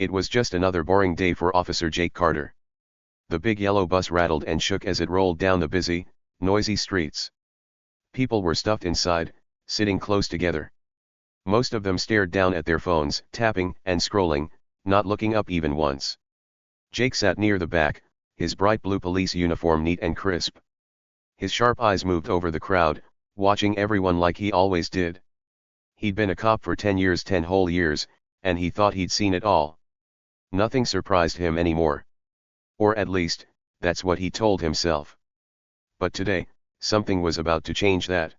It was just another boring day for Officer Jake Carter. The big yellow bus rattled and shook as it rolled down the busy, noisy streets. People were stuffed inside, sitting close together. Most of them stared down at their phones, tapping and scrolling, not looking up even once. Jake sat near the back, his bright blue police uniform neat and crisp. His sharp eyes moved over the crowd, watching everyone like he always did. He'd been a cop for 10 years, 10 whole years, and he thought he'd seen it all. Nothing surprised him anymore. Or at least, that's what he told himself. But today, something was about to change that.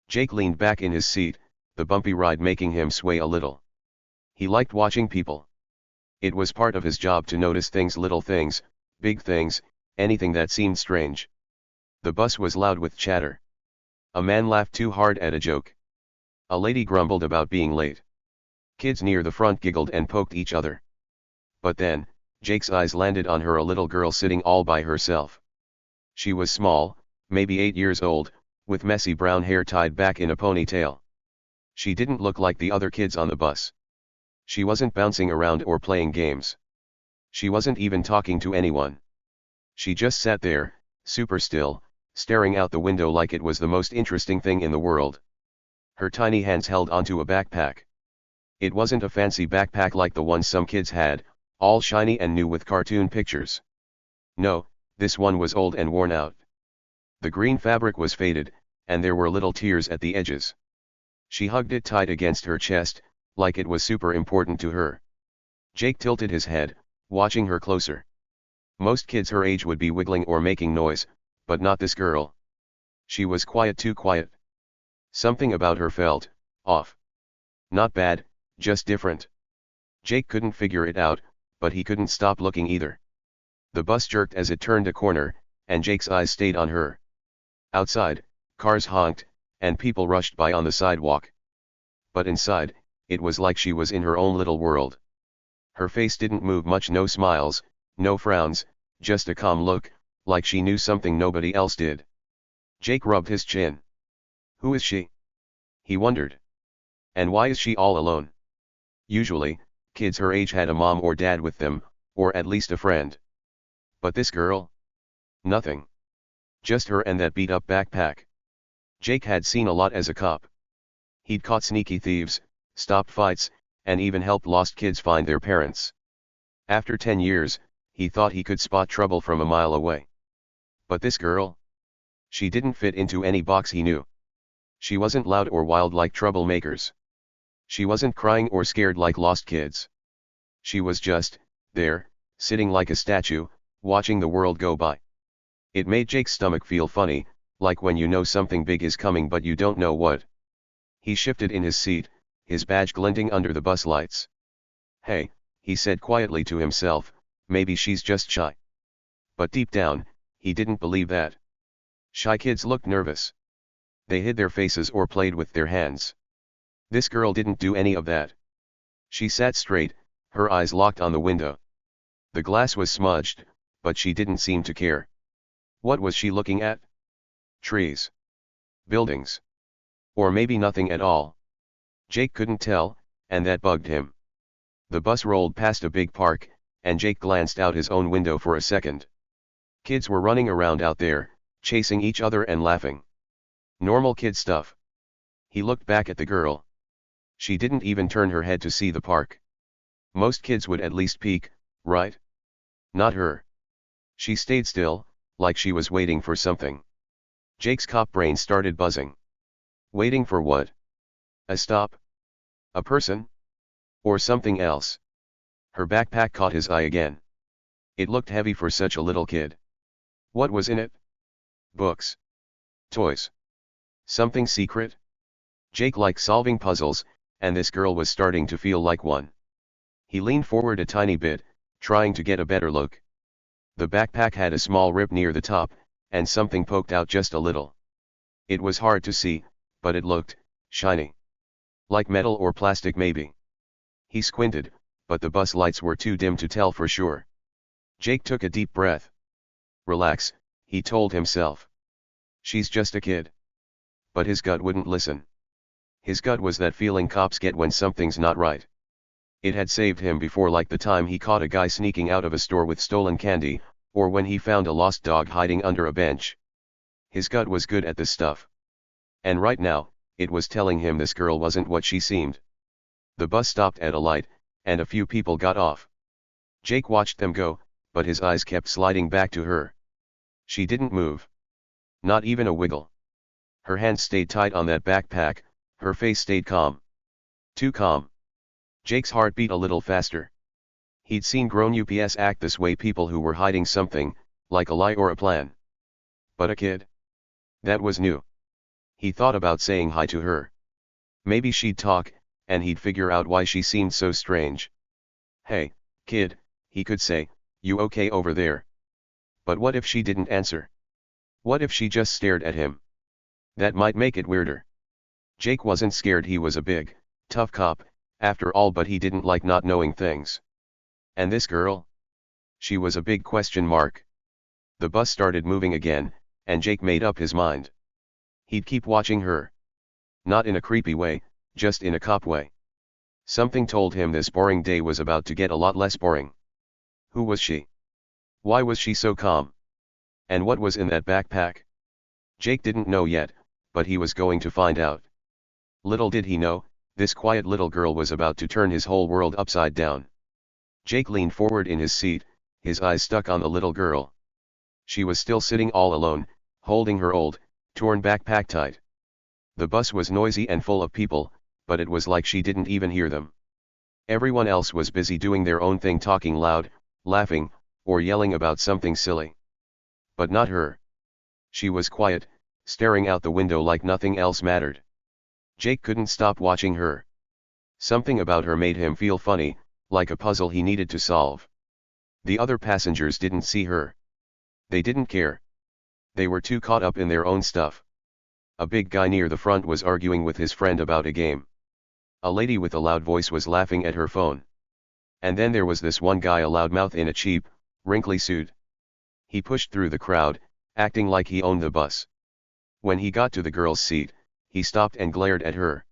Jake leaned back in his seat, the bumpy ride making him sway a little. He liked watching people. It was part of his job to notice things, little things, big things, anything that seemed strange. The bus was loud with chatter. A man laughed too hard at a joke. A lady grumbled about being late. Kids near the front giggled and poked each other. But then, Jake's eyes landed on her, a little girl sitting all by herself. She was small, maybe 8 years old, with messy brown hair tied back in a ponytail. She didn't look like the other kids on the bus. She wasn't bouncing around or playing games. She wasn't even talking to anyone. She just sat there, super still, staring out the window like it was the most interesting thing in the world. Her tiny hands held onto a backpack. It wasn't a fancy backpack like the ones some kids had, all shiny and new with cartoon pictures. No, this one was old and worn out. The green fabric was faded, and there were little tears at the edges. She hugged it tight against her chest, like it was super important to her. Jake tilted his head, watching her closer. Most kids her age would be wiggling or making noise, but not this girl. She was quiet, too quiet. Something about her felt off. Not bad, just different. Jake couldn't figure it out, but he couldn't stop looking either. The bus jerked as it turned a corner, and Jake's eyes stayed on her. Outside, cars honked, and people rushed by on the sidewalk. But inside, it was like she was in her own little world. Her face didn't move much, no smiles, no frowns, just a calm look, like she knew something nobody else did. Jake rubbed his chin. Who is she? He wondered. And why is she all alone? Usually, kids her age had a mom or dad with them, or at least a friend. But this girl? Nothing. Just her and that beat-up backpack. Jake had seen a lot as a cop. He'd caught sneaky thieves, stopped fights, and even helped lost kids find their parents. After 10 years, he thought he could spot trouble from a mile away. But this girl? She didn't fit into any box he knew. She wasn't loud or wild like troublemakers. She wasn't crying or scared like lost kids. She was just there, sitting like a statue, watching the world go by. It made Jake's stomach feel funny, like when you know something big is coming but you don't know what. He shifted in his seat, his badge glinting under the bus lights. Hey, he said quietly to himself, maybe she's just shy. But deep down, he didn't believe that. Shy kids looked nervous. They hid their faces or played with their hands. This girl didn't do any of that. She sat straight, her eyes locked on the window. The glass was smudged, but she didn't seem to care. What was she looking at? Trees. Buildings. Or maybe nothing at all. Jake couldn't tell, and that bugged him. The bus rolled past a big park, and Jake glanced out his own window for a second. Kids were running around out there, chasing each other and laughing. Normal kid stuff. He looked back at the girl. She didn't even turn her head to see the park. Most kids would at least peek, right? Not her. She stayed still, like she was waiting for something. Jake's cop brain started buzzing. Waiting for what? A stop? A person? Or something else? Her backpack caught his eye again. It looked heavy for such a little kid. What was in it? Books. Toys. Something secret? Jake liked solving puzzles, and this girl was starting to feel like one. He leaned forward a tiny bit, trying to get a better look. The backpack had a small rip near the top, and something poked out just a little. It was hard to see, but it looked shiny. Like metal or plastic maybe. He squinted, but the bus lights were too dim to tell for sure. Jake took a deep breath. Relax, he told himself. She's just a kid. But his gut wouldn't listen. His gut was that feeling cops get when something's not right. It had saved him before, like the time he caught a guy sneaking out of a store with stolen candy, or when he found a lost dog hiding under a bench. His gut was good at this stuff. And right now, it was telling him this girl wasn't what she seemed. The bus stopped at a light, and a few people got off. Jake watched them go, but his eyes kept sliding back to her. She didn't move. Not even a wiggle. Her hands stayed tight on that backpack, her face stayed calm. Too calm. Jake's heart beat a little faster. He'd seen grown ups act this way, people who were hiding something, like a lie or a plan. But a kid? That was new. He thought about saying hi to her. Maybe she'd talk, and he'd figure out why she seemed so strange. "Hey, kid," he could say, "you okay over there?" But what if she didn't answer? What if she just stared at him? That might make it weirder. Jake wasn't scared, he was a big, tough cop, after all, but he didn't like not knowing things. And this girl? She was a big question mark. The bus started moving again, and Jake made up his mind. He'd keep watching her. Not in a creepy way, just in a cop way. Something told him this boring day was about to get a lot less boring. Who was she? Why was she so calm? And what was in that backpack? Jake didn't know yet, but he was going to find out. Little did he know, this quiet little girl was about to turn his whole world upside down. Jake leaned forward in his seat, his eyes stuck on the little girl. She was still sitting all alone, holding her old, torn backpack tight. The bus was noisy and full of people, but it was like she didn't even hear them. Everyone else was busy doing their own thing, talking loud, laughing, or yelling about something silly. But not her. She was quiet, staring out the window like nothing else mattered. Jake couldn't stop watching her. Something about her made him feel funny, like a puzzle he needed to solve. The other passengers didn't see her. They didn't care. They were too caught up in their own stuff. A big guy near the front was arguing with his friend about a game. A lady with a loud voice was laughing at her phone. And then there was this one guy, a loudmouth in a cheap, wrinkly suit. He pushed through the crowd, acting like he owned the bus. When he got to the girl's seat, he stopped and glared at her.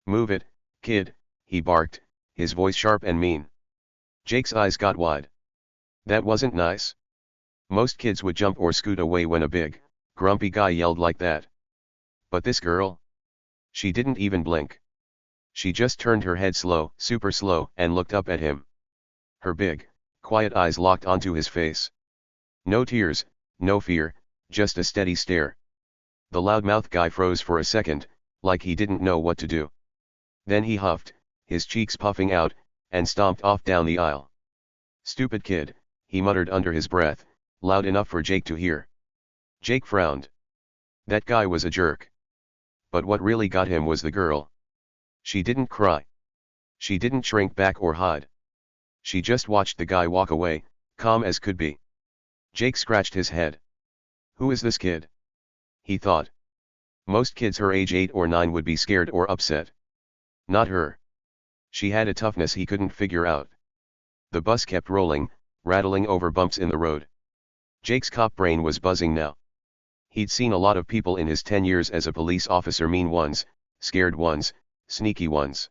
"Move it, kid," he barked, his voice sharp and mean. Jake's eyes got wide. That wasn't nice. Most kids would jump or scoot away when a big, grumpy guy yelled like that. But this girl? She didn't even blink. She just turned her head slow, super slow, and looked up at him. Her big, quiet eyes locked onto his face. No tears, no fear, just a steady stare. The loudmouth guy froze for a second, like he didn't know what to do. Then he huffed, his cheeks puffing out, and stomped off down the aisle. "Stupid kid," he muttered under his breath, loud enough for Jake to hear. Jake frowned. That guy was a jerk. But what really got him was the girl. She didn't cry. She didn't shrink back or hide. She just watched the guy walk away, calm as could be. Jake scratched his head. Who is this kid? He thought. Most kids her age 8 or 9 would be scared or upset. Not her. She had a toughness he couldn't figure out. The bus kept rolling, rattling over bumps in the road. Jake's cop brain was buzzing now. He'd seen a lot of people in his 10 years as a police officer, mean ones, scared ones, sneaky ones.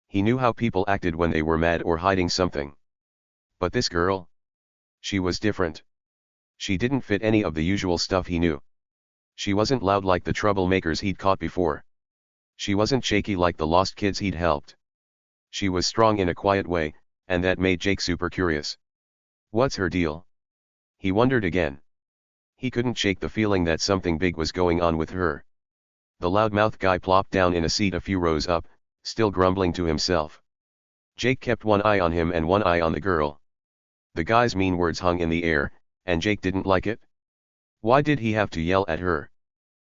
He knew how people acted when they were mad or hiding something. But this girl? She was different. She didn't fit any of the usual stuff he knew. She wasn't loud like the troublemakers he'd caught before. She wasn't shaky like the lost kids he'd helped. She was strong in a quiet way, and that made Jake super curious. What's her deal? He wondered again. He couldn't shake the feeling that something big was going on with her. The loudmouth guy plopped down in a seat a few rows up, still grumbling to himself. Jake kept one eye on him and one eye on the girl. The guy's mean words hung in the air, and Jake didn't like it. Why did he have to yell at her?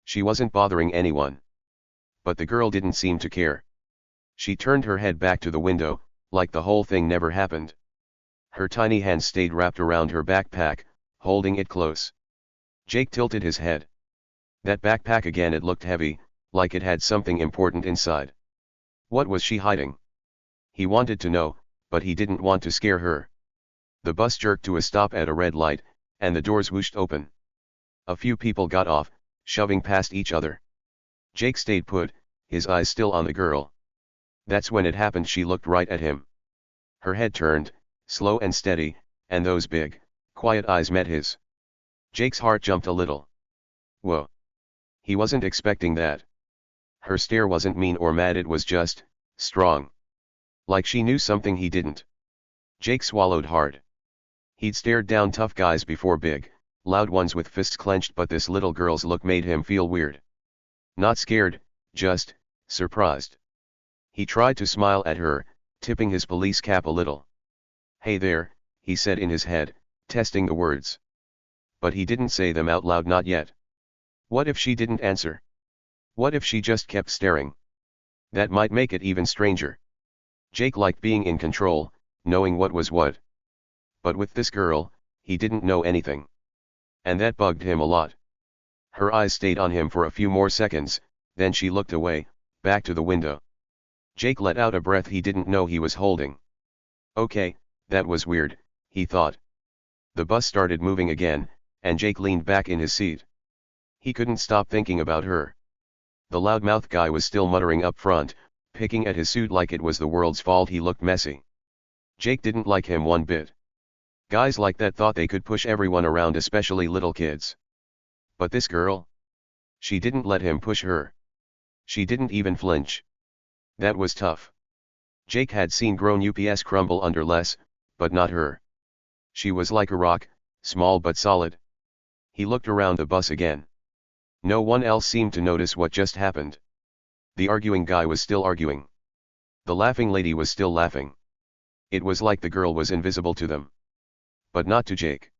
She wasn't bothering anyone. But the girl didn't seem to care. She turned her head back to the window, like the whole thing never happened. Her tiny hands stayed wrapped around her backpack, holding it close. Jake tilted his head. That backpack again, it looked heavy, like it had something important inside. What was she hiding? He wanted to know, but he didn't want to scare her. The bus jerked to a stop at a red light, and the doors whooshed open. A few people got off, shoving past each other. Jake stayed put, his eyes still on the girl. That's when it happened. She looked right at him. Her head turned, slow and steady, and those big, quiet eyes met his. Jake's heart jumped a little. Whoa. He wasn't expecting that. Her stare wasn't mean or mad, it was just strong. Like she knew something he didn't. Jake swallowed hard. He'd stared down tough guys before, big, loud ones with fists clenched, but this little girl's look made him feel weird. Not scared, just surprised. He tried to smile at her, tipping his police cap a little. "Hey there," he said in his head, testing the words. But he didn't say them out loud, not yet. What if she didn't answer? What if she just kept staring? That might make it even stranger. Jake liked being in control, knowing what was what. But with this girl, he didn't know anything. And that bugged him a lot. Her eyes stayed on him for a few more seconds, then she looked away, back to the window. Jake let out a breath he didn't know he was holding. Okay, that was weird, he thought. The bus started moving again, and Jake leaned back in his seat. He couldn't stop thinking about her. The loudmouth guy was still muttering up front, picking at his suit like it was the world's fault he looked messy. Jake didn't like him one bit. Guys like that thought they could push everyone around, especially little kids. But this girl? She didn't let him push her. She didn't even flinch. That was tough. Jake had seen grown UPS crumble under less, but not her. She was like a rock, small but solid. He looked around the bus again. No one else seemed to notice what just happened. The arguing guy was still arguing. The laughing lady was still laughing. It was like the girl was invisible to them. But not to Jake.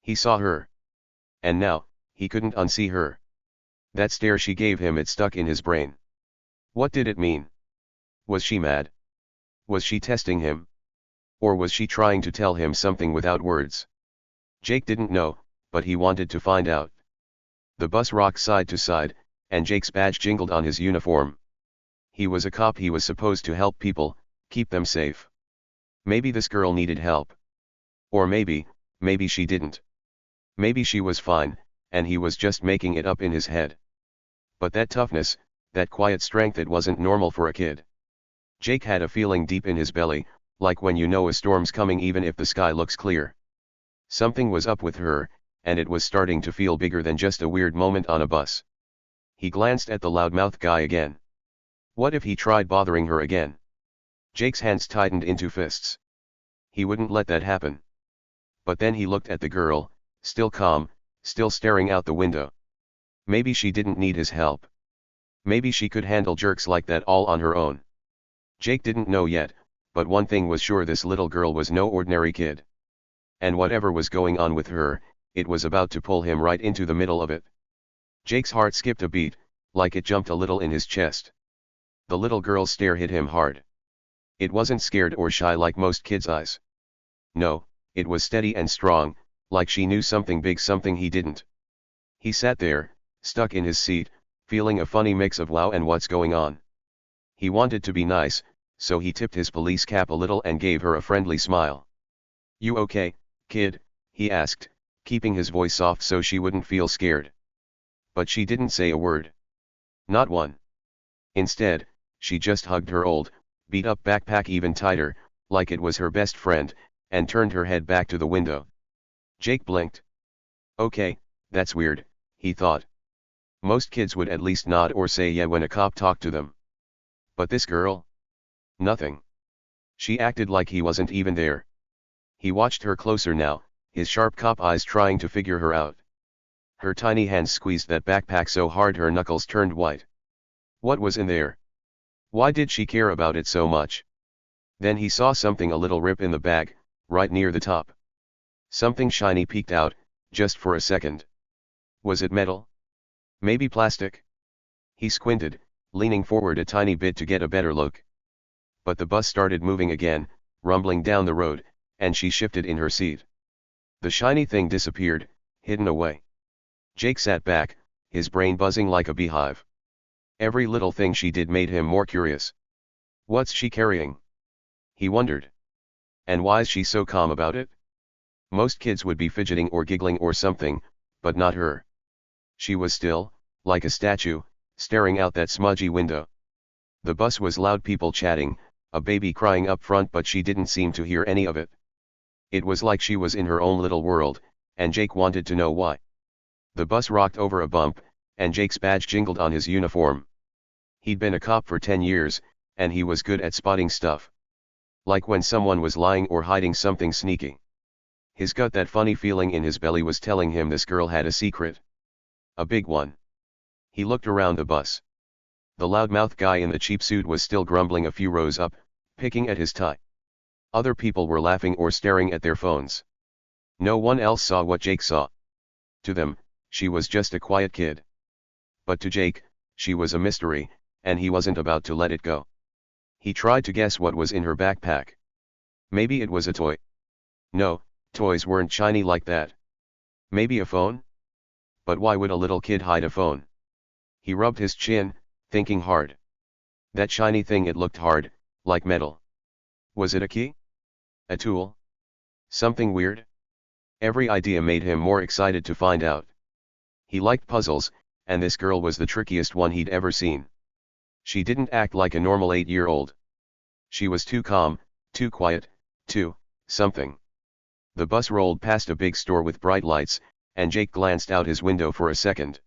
He saw her. And now, he couldn't unsee her. That stare she gave him, it stuck in his brain. What did it mean? Was she mad? Was she testing him? Or was she trying to tell him something without words? Jake didn't know, but he wanted to find out. The bus rocked side to side, and Jake's badge jingled on his uniform. He was a cop. He was supposed to help people, keep them safe. Maybe this girl needed help. Or maybe she didn't. Maybe she was fine, and he was just making it up in his head. But that toughness, that quiet strength, it wasn't normal for a kid. Jake had a feeling deep in his belly, like when you know a storm's coming even if the sky looks clear. Something was up with her, and it was starting to feel bigger than just a weird moment on a bus. He glanced at the loudmouth guy again. What if he tried bothering her again? Jake's hands tightened into fists. He wouldn't let that happen. But then he looked at the girl, still calm, still staring out the window. Maybe she didn't need his help. Maybe she could handle jerks like that all on her own. Jake didn't know yet, but one thing was sure: this little girl was no ordinary kid. And whatever was going on with her, it was about to pull him right into the middle of it. Jake's heart skipped a beat, like it jumped a little in his chest. The little girl's stare hit him hard. It wasn't scared or shy like most kids' eyes. No, it was steady and strong, like she knew something big, something he didn't. He sat there, stuck in his seat, feeling a funny mix of wow and what's going on. He wanted to be nice, so he tipped his police cap a little and gave her a friendly smile. "You okay, kid?" he asked, keeping his voice soft so she wouldn't feel scared. But she didn't say a word. Not one. Instead, she just hugged her old, beat-up backpack even tighter, like it was her best friend, and turned her head back to the window. Jake blinked. Okay, that's weird, he thought. Most kids would at least nod or say yeah when a cop talked to them. But this girl? Nothing. She acted like he wasn't even there. He watched her closer now, his sharp cop eyes trying to figure her out. Her tiny hands squeezed that backpack so hard her knuckles turned white. What was in there? Why did she care about it so much? Then he saw something, a little rip in the bag, right near the top. Something shiny peeked out, just for a second. Was it metal? Maybe plastic? He squinted, leaning forward a tiny bit to get a better look. But the bus started moving again, rumbling down the road, and she shifted in her seat. The shiny thing disappeared, hidden away. Jake sat back, his brain buzzing like a beehive. Every little thing she did made him more curious. What's she carrying? He wondered. And why's she so calm about it? Most kids would be fidgeting or giggling or something, but not her. She was still, like a statue, staring out that smudgy window. The bus was loud, people chatting, a baby crying up front, but she didn't seem to hear any of it. It was like she was in her own little world, and Jake wanted to know why. The bus rocked over a bump, and Jake's badge jingled on his uniform. He'd been a cop for 10 years, and he was good at spotting stuff. Like when someone was lying or hiding something sneaky. His gut, that funny feeling in his belly, was telling him this girl had a secret. A big one. He looked around the bus. The loudmouth guy in the cheap suit was still grumbling a few rows up, picking at his tie. Other people were laughing or staring at their phones. No one else saw what Jake saw. To them, she was just a quiet kid. But to Jake, she was a mystery, and he wasn't about to let it go. He tried to guess what was in her backpack. Maybe it was a toy. No, toys weren't shiny like that. Maybe a phone? But why would a little kid hide a phone? He rubbed his chin, thinking hard. That shiny thing, it looked hard, like metal. Was it a key? A tool? Something weird? Every idea made him more excited to find out. He liked puzzles, and this girl was the trickiest one he'd ever seen. She didn't act like a normal 8-year-old. She was too calm, too quiet, too something. The bus rolled past a big store with bright lights, and Jake glanced out his window for a second.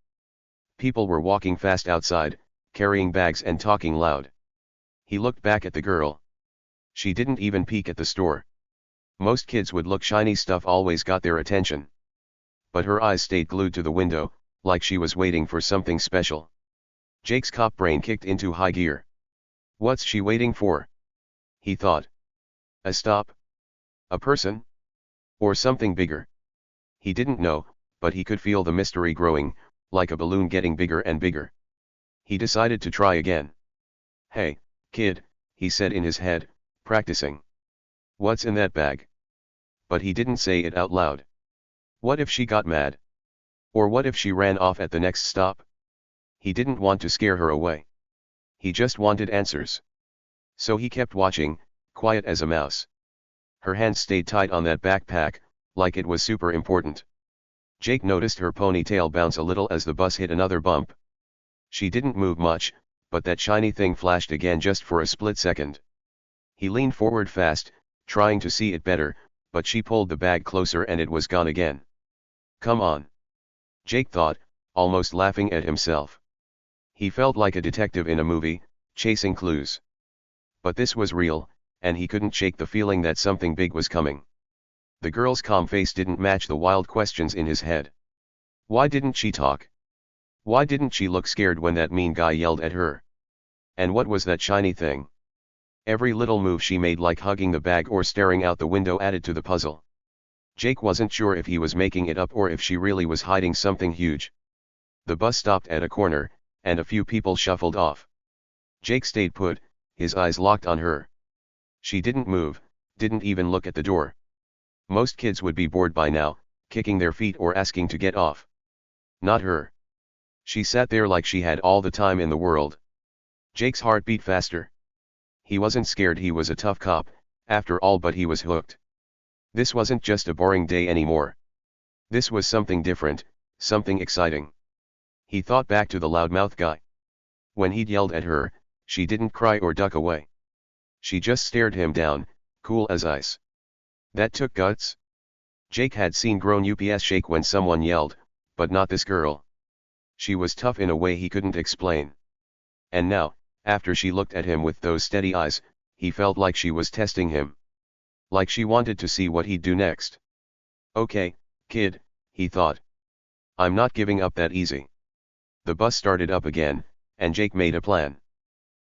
People were walking fast outside, carrying bags and talking loud. He looked back at the girl. She didn't even peek at the store. Most kids would look, shiny stuff always got their attention. But her eyes stayed glued to the window, like she was waiting for something special. Jake's cop brain kicked into high gear. What's she waiting for? He thought. A stop? A person? Or something bigger? He didn't know, but he could feel the mystery growing, like a balloon getting bigger and bigger. He decided to try again. Hey, kid, he said in his head, practicing. What's in that bag? But he didn't say it out loud. What if she got mad? Or what if she ran off at the next stop? He didn't want to scare her away. He just wanted answers. So he kept watching, quiet as a mouse. Her hands stayed tight on that backpack, like it was super important. Jake noticed her ponytail bounce a little as the bus hit another bump. She didn't move much, but that shiny thing flashed again just for a split second. He leaned forward fast, trying to see it better, but she pulled the bag closer and it was gone again. Come on. Jake thought, almost laughing at himself. He felt like a detective in a movie, chasing clues. But this was real, and he couldn't shake the feeling that something big was coming. The girl's calm face didn't match the wild questions in his head. Why didn't she talk? Why didn't she look scared when that mean guy yelled at her? And what was that shiny thing? Every little move she made, like hugging the bag or staring out the window, added to the puzzle. Jake wasn't sure if he was making it up or if she really was hiding something huge. The bus stopped at a corner, and a few people shuffled off. Jake stayed put, his eyes locked on her. She didn't move, didn't even look at the door. Most kids would be bored by now, kicking their feet or asking to get off. Not her. She sat there like she had all the time in the world. Jake's heart beat faster. He wasn't scared, he was a tough cop, after all, but he was hooked. This wasn't just a boring day anymore. This was something different, something exciting. He thought back to the loudmouth guy. When he'd yelled at her, she didn't cry or duck away. She just stared him down, cool as ice. That took guts. Jake had seen grown-ups shake when someone yelled, but not this girl. She was tough in a way he couldn't explain. And now, after she looked at him with those steady eyes, he felt like she was testing him. Like she wanted to see what he'd do next. Okay, kid, he thought. I'm not giving up that easy. The bus started up again, and Jake made a plan.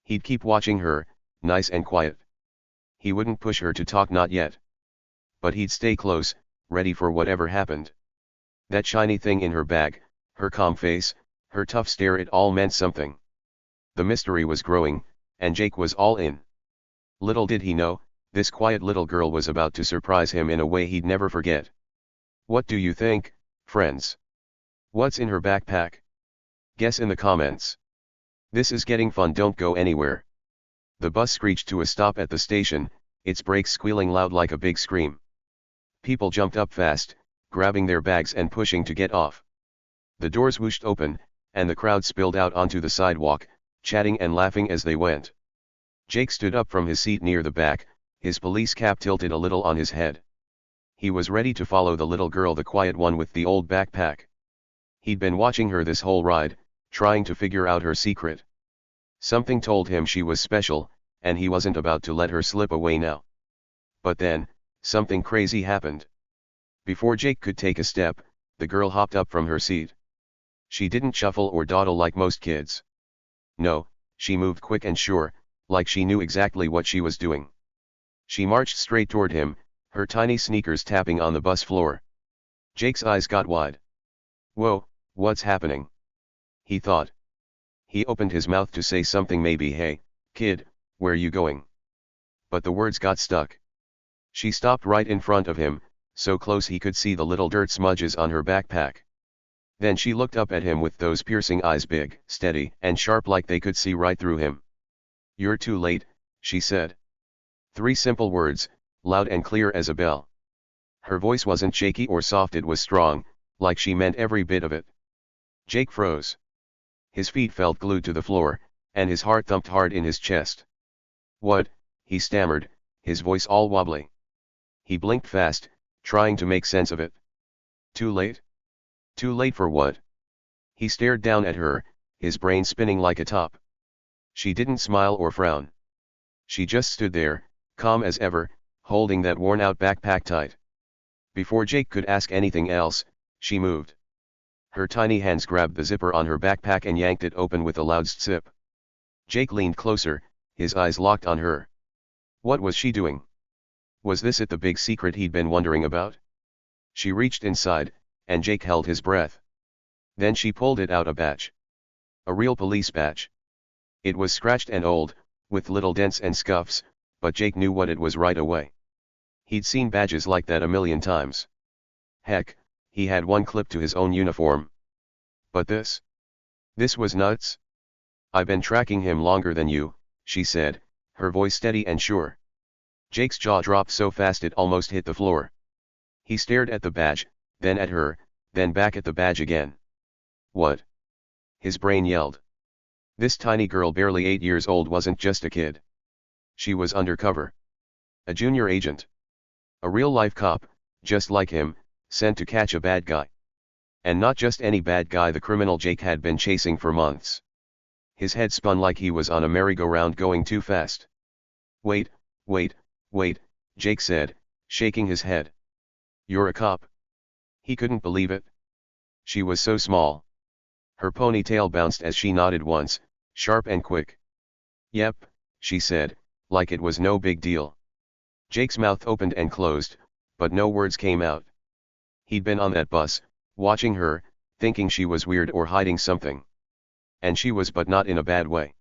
He'd keep watching her, nice and quiet. He wouldn't push her to talk, not yet. But he'd stay close, ready for whatever happened. That shiny thing in her bag, her calm face, her tough stare, it all meant something. The mystery was growing, and Jake was all in. Little did he know, this quiet little girl was about to surprise him in a way he'd never forget. What do you think, friends? What's in her backpack? Guess in the comments. This is getting fun, don't go anywhere. The bus screeched to a stop at the station, its brakes squealing loud like a big scream. People jumped up fast, grabbing their bags and pushing to get off. The doors whooshed open, and the crowd spilled out onto the sidewalk, chatting and laughing as they went. Jake stood up from his seat near the back, his police cap tilted a little on his head. He was ready to follow the little girl, the quiet one with the old backpack. He'd been watching her this whole ride, trying to figure out her secret. Something told him she was special, and he wasn't about to let her slip away now. But then, something crazy happened. Before Jake could take a step, the girl hopped up from her seat. She didn't shuffle or dawdle like most kids. No, she moved quick and sure, like she knew exactly what she was doing. She marched straight toward him, her tiny sneakers tapping on the bus floor. Jake's eyes got wide. Whoa, what's happening? He thought. He opened his mouth to say something, maybe, hey, kid, where you going? But the words got stuck. She stopped right in front of him, so close he could see the little dirt smudges on her backpack. Then she looked up at him with those piercing eyes, big, steady, and sharp, like they could see right through him. You're too late, she said. 3 simple words, loud and clear as a bell. Her voice wasn't shaky or soft, it was strong, like she meant every bit of it. Jake froze. His feet felt glued to the floor, and his heart thumped hard in his chest. What? He stammered, his voice all wobbly. He blinked fast, trying to make sense of it. Too late? Too late for what? He stared down at her, his brain spinning like a top. She didn't smile or frown. She just stood there, calm as ever, holding that worn-out backpack tight. Before Jake could ask anything else, she moved. Her tiny hands grabbed the zipper on her backpack and yanked it open with a loud zip. Jake leaned closer, his eyes locked on her. What was she doing? Was this it, the big secret he'd been wondering about? She reached inside, and Jake held his breath. Then she pulled it out, a badge. A real police badge. It was scratched and old, with little dents and scuffs, but Jake knew what it was right away. He'd seen badges like that a million times. Heck, he had one clipped to his own uniform. But this? This was nuts. I've been tracking him longer than you, she said, her voice steady and sure. Jake's jaw dropped so fast it almost hit the floor. He stared at the badge, then at her, then back at the badge again. What? His brain yelled. This tiny girl, barely 8 years old, wasn't just a kid. She was undercover. A junior agent. A real-life cop, just like him, sent to catch a bad guy. And not just any bad guy, the criminal Jake had been chasing for months. His head spun like he was on a merry-go-round going too fast. Wait, wait, wait, Jake said, shaking his head. You're a cop? He couldn't believe it. She was so small. Her ponytail bounced as she nodded once, sharp and quick. Yep, she said, like it was no big deal. Jake's mouth opened and closed, but no words came out. He'd been on that bus, watching her, thinking she was weird or hiding something. And she was, but not in a bad way.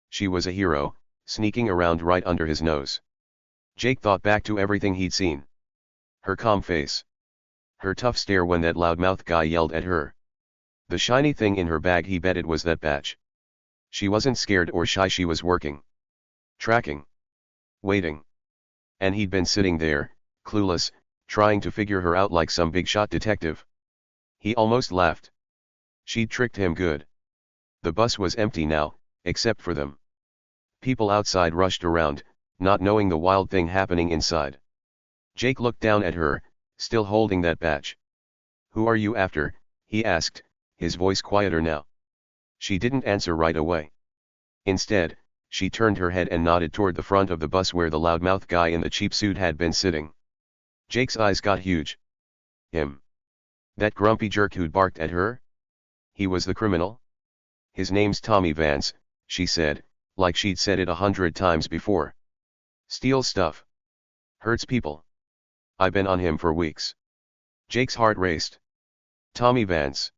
She was a hero, sneaking around right under his nose. Jake thought back to everything he'd seen. Her calm face. Her tough stare when that loudmouth guy yelled at her. The shiny thing in her bag, he bet it was that badge. She wasn't scared or shy, she was working. Tracking. Waiting. And he'd been sitting there, clueless, trying to figure her out like some big-shot detective. He almost laughed. She'd tricked him good. The bus was empty now, except for them. People outside rushed around, not knowing the wild thing happening inside. Jake looked down at her, still holding that badge. Who are you after? He asked, his voice quieter now. She didn't answer right away. Instead, she turned her head and nodded toward the front of the bus where the loudmouth guy in the cheap suit had been sitting. Jake's eyes got huge. Him. That grumpy jerk who'd barked at her? He was the criminal? His name's Tommy Vance, she said, like she'd said it 100 times before. Steals stuff. Hurts people. I've been on him for weeks. Jake's heart raced. Tommy Vance.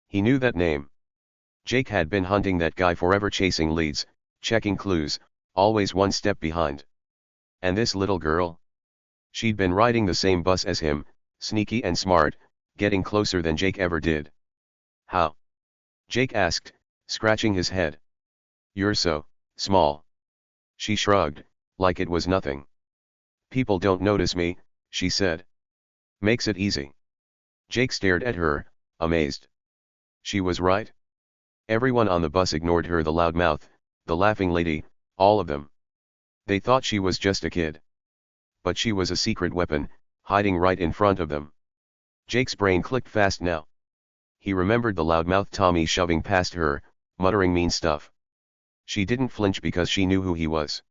He knew that name. Jake had been hunting that guy forever, chasing leads, checking clues, always one step behind. And this little girl? She'd been riding the same bus as him, sneaky and smart, getting closer than Jake ever did. How? Jake asked, scratching his head. You're so small. She shrugged, like it was nothing. People don't notice me, she said. Makes it easy. Jake stared at her, amazed. She was right. Everyone on the bus ignored her, the loudmouth, the laughing lady, all of them. They thought she was just a kid. But she was a secret weapon, hiding right in front of them. Jake's brain clicked fast now. He remembered the loudmouth Tommy shoving past her, muttering mean stuff. She didn't flinch because she knew who he was.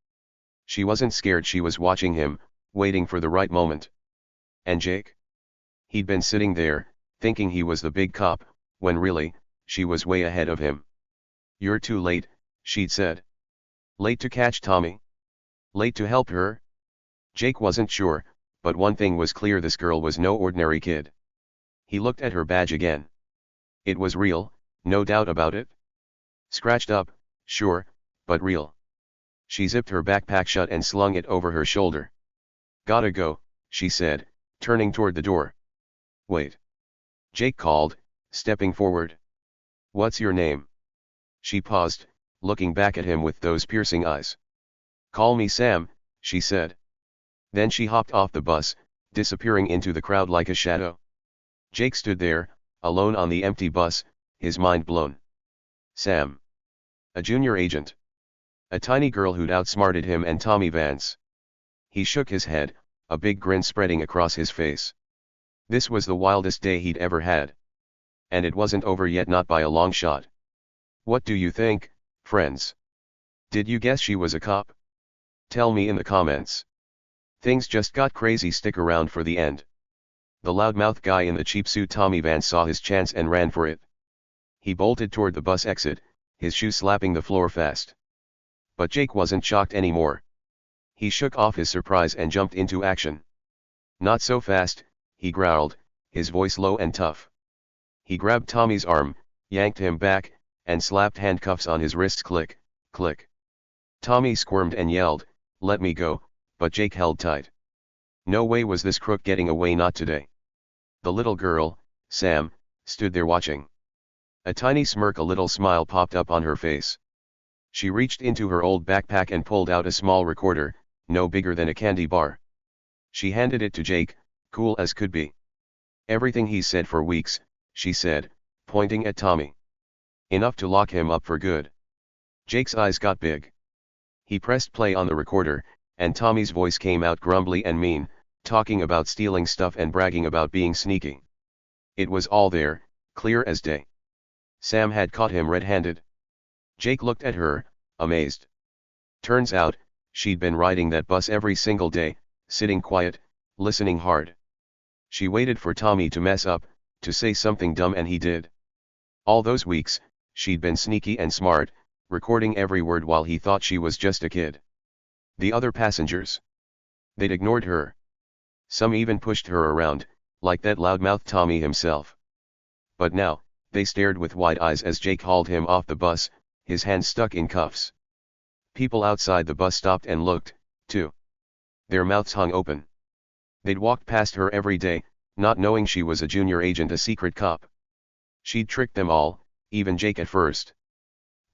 She wasn't scared, she was watching him, waiting for the right moment. And Jake? He'd been sitting there, thinking he was the big cop, when really, she was way ahead of him. "You're too late," she'd said. Late to catch Tommy? Late to help her? Jake wasn't sure, but one thing was clear, this girl was no ordinary kid. He looked at her badge again. It was real, no doubt about it. Scratched up, sure, but real. She zipped her backpack shut and slung it over her shoulder. "Gotta go," she said, turning toward the door. "Wait." Jake called, stepping forward. "What's your name?" She paused, looking back at him with those piercing eyes. "Call me Sam," she said. Then she hopped off the bus, disappearing into the crowd like a shadow. Jake stood there, alone on the empty bus, his mind blown. Sam. A junior agent. A tiny girl who'd outsmarted him and Tommy Vance. He shook his head, a big grin spreading across his face. This was the wildest day he'd ever had. And it wasn't over yet, not by a long shot. What do you think, friends? Did you guess she was a cop? Tell me in the comments. Things just got crazy, stick around for the end. The loudmouth guy in the cheap suit Tommy Vance saw his chance and ran for it. He bolted toward the bus exit, his shoe slapping the floor fast. But Jake wasn't shocked anymore. He shook off his surprise and jumped into action. "Not so fast," he growled, his voice low and tough. He grabbed Tommy's arm, yanked him back, and slapped handcuffs on his wrists. Click, click. Tommy squirmed and yelled, "Let me go," but Jake held tight. No way was this crook getting away, not today. The little girl, Sam, stood there watching. A tiny smirk, a little smile popped up on her face. She reached into her old backpack and pulled out a small recorder, no bigger than a candy bar. She handed it to Jake, cool as could be. "Everything he said for weeks," she said, pointing at Tommy. "Enough to lock him up for good." Jake's eyes got big. He pressed play on the recorder, and Tommy's voice came out grumbly and mean, talking about stealing stuff and bragging about being sneaky. It was all there, clear as day. Sam had caught him red-handed. Jake looked at her, amazed. Turns out, she'd been riding that bus every single day, sitting quiet, listening hard. She waited for Tommy to mess up, to say something dumb, and he did. All those weeks, she'd been sneaky and smart, recording every word while he thought she was just a kid. The other passengers? They'd ignored her. Some even pushed her around, like that loudmouth Tommy himself. But now, they stared with wide eyes as Jake hauled him off the bus, his hands stuck in cuffs. People outside the bus stopped and looked, too. Their mouths hung open. They'd walked past her every day, not knowing she was a junior agent, a secret cop. She'd tricked them all, even Jake at first.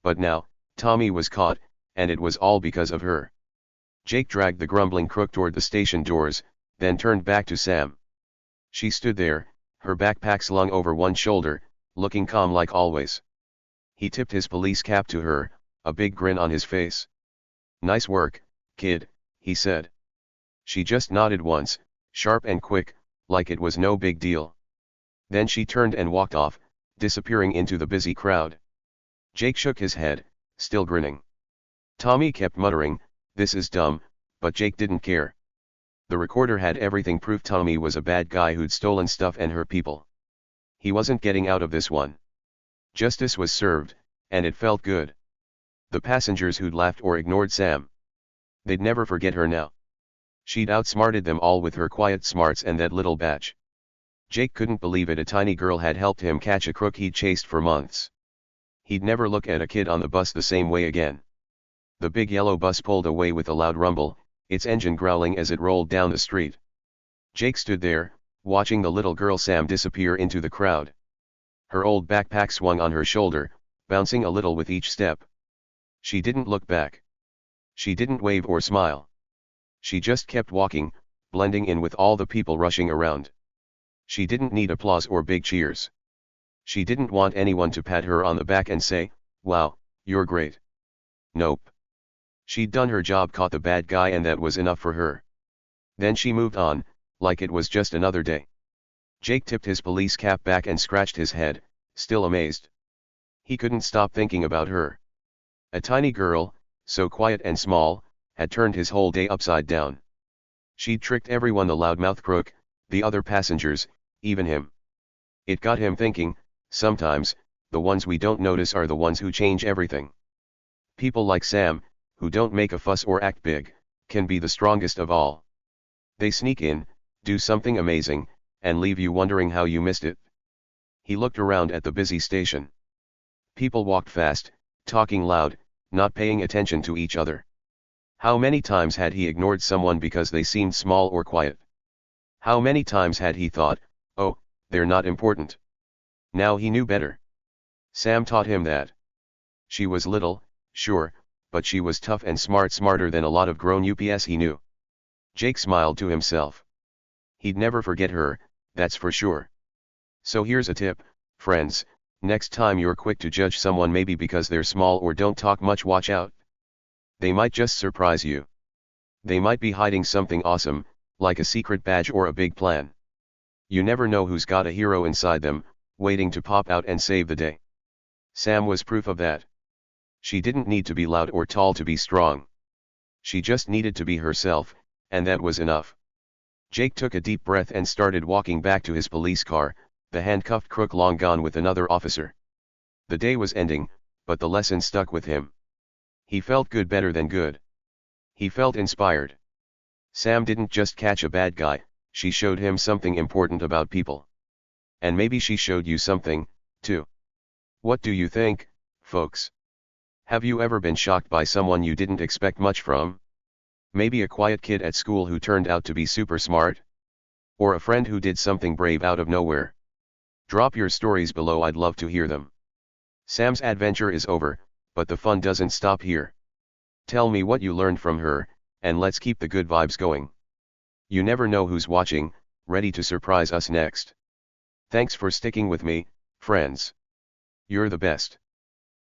But now, Tommy was caught, and it was all because of her. Jake dragged the grumbling crook toward the station doors, then turned back to Sam. She stood there, her backpack slung over one shoulder, looking calm like always. He tipped his police cap to her, a big grin on his face. "Nice work, kid," he said. She just nodded once, sharp and quick, like it was no big deal. Then she turned and walked off, disappearing into the busy crowd. Jake shook his head, still grinning. Tommy kept muttering, "This is dumb," but Jake didn't care. The recorder had everything, proof Tommy was a bad guy who'd stolen stuff and hurt people. He wasn't getting out of this one. Justice was served, and it felt good. The passengers who'd laughed or ignored Sam. They'd never forget her now. She'd outsmarted them all with her quiet smarts and that little badge. Jake couldn't believe it, a tiny girl had helped him catch a crook he'd chased for months. He'd never look at a kid on the bus the same way again. The big yellow bus pulled away with a loud rumble, its engine growling as it rolled down the street. Jake stood there, watching the little girl Sam disappear into the crowd. Her old backpack swung on her shoulder, bouncing a little with each step. She didn't look back. She didn't wave or smile. She just kept walking, blending in with all the people rushing around. She didn't need applause or big cheers. She didn't want anyone to pat her on the back and say, "Wow, you're great." Nope. She'd done her job, caught the bad guy, and that was enough for her. Then she moved on, like it was just another day. Jake tipped his police cap back and scratched his head, still amazed. He couldn't stop thinking about her. A tiny girl, so quiet and small, had turned his whole day upside down. She'd tricked everyone, the loudmouth crook, the other passengers, even him. It got him thinking, sometimes, the ones we don't notice are the ones who change everything. People like Sam, who don't make a fuss or act big, can be the strongest of all. They sneak in, do something amazing, and leave you wondering how you missed it. He looked around at the busy station. People walked fast, talking loud, not paying attention to each other. How many times had he ignored someone because they seemed small or quiet? How many times had he thought, oh, they're not important? Now he knew better. Sam taught him that. She was little, sure, but she was tough and smart, smarter than a lot of grown-ups he knew. Jake smiled to himself. He'd never forget her, that's for sure. So here's a tip, friends, next time you're quick to judge someone maybe because they're small or don't talk much, watch out. They might just surprise you. They might be hiding something awesome, like a secret badge or a big plan. You never know who's got a hero inside them, waiting to pop out and save the day. Sam was proof of that. She didn't need to be loud or tall to be strong. She just needed to be herself, and that was enough. Jake took a deep breath and started walking back to his police car, the handcuffed crook long gone with another officer. The day was ending, but the lesson stuck with him. He felt good, better than good. He felt inspired. Sam didn't just catch a bad guy, she showed him something important about people. And maybe she showed you something, too. What do you think, folks? Have you ever been shocked by someone you didn't expect much from? Maybe a quiet kid at school who turned out to be super smart? Or a friend who did something brave out of nowhere? Drop your stories below, I'd love to hear them. Sam's adventure is over, but the fun doesn't stop here. Tell me what you learned from her, and let's keep the good vibes going. You never know who's watching, ready to surprise us next. Thanks for sticking with me, friends. You're the best.